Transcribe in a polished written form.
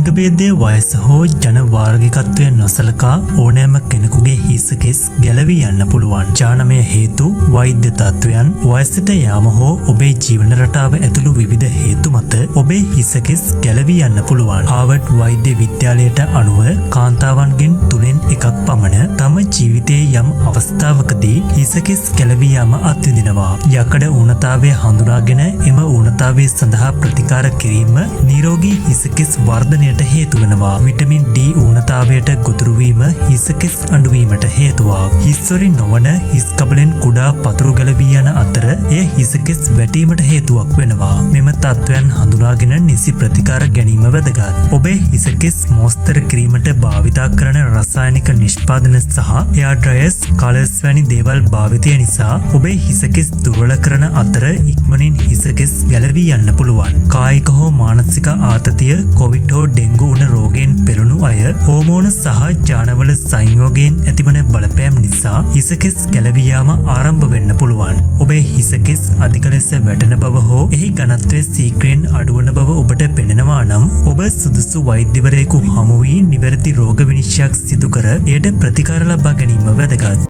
ලිංග භේදය වයස හෝ ජන වාර්ගිකත්වය නොසලකා ඕනෑම කෙනෙකුගේ හිස කෙස් ගැලවී යන්න පුළුවන්. ජානමය හේතු, වෛද්‍ය තත්ත්වයන්, වයසට යාම හෝ ඔබේ ජීවන රටාව ඇතුළු විවිධ හේතු මත ඔබේ හිස කෙස් ගැලවී යන්න පුළුවන්. හාවර්ඩ් වෛද්‍ය විද්‍යාලයට අනුව කාන්තාවන්ගෙන් 3න් 1ක් පමණ තම ජීවිතයේ යම් අවස්ථාවකදී හිස කෙස් ගැලවී යාම අත්විඳිනවා. යකඩ ඌනතාවය හඳුනාගෙන එම ඌනතාවය සඳහා ප්‍රතිකාර කිරීම නිරෝගී හිස කෙස් වර්ධනයට හේතු වෙනවා. විටමින් D ඌනතාවයට ගොදුරු වීම හිස කෙස් අඬුවීමට හේතුවක්. හිස්වරින් නොවන හිස් කබලෙන් කුඩා පතුරු ගැලවී යන අතර එය හිස කෙස් වැටීමට හේතුවක් වෙනවා. මෙම තත්ත්වයන් හඳුනාගෙන නිසි ප්‍රතිකාර ගැනීම වැදගත්. ඔබේ හිස කෙස් මෝස්තර කිරීමට භාවිතා කරන රසායනික නිෂ්පාදන සහ එයාර් ඩ්‍රයර්ස්, කලර්ස් වැනි දේවල් භාවිතය නිසා ඔබේ හිස කෙස් දුර්වල කරන අතර ඉක්මනින් හිස කෙස් ගැලවී යන්න පුළුවන්. කායික හෝ මානසික ආතතිය, කොවිඩ් හෝ ඩෙන්ගු වුණ රෝගයෙන් පෙළුණු අය හෝමෝන සහ ජානවල සංයෝගයෙන් ඇතිවන බලපෑම් නිසා හිස කෙස් ගැලවී යාම ආරම්භ වෙන්න පුළුවන්. ඔබේ හිස කෙස් අධික ලෙස වැටෙන බව හෝ එහි ඝනත්වය ශීඝ්‍රයෙන් අඩුවන බව ඔබට පෙනෙනවා නම් ඔබ සුදුසු වෛද්‍යවරයෙකු හමු වී නිවැරදි රෝග විනිශ්චයක් සිදු කර එයට ප්‍රතිකාර ලබා ගැනීම වැදගත්.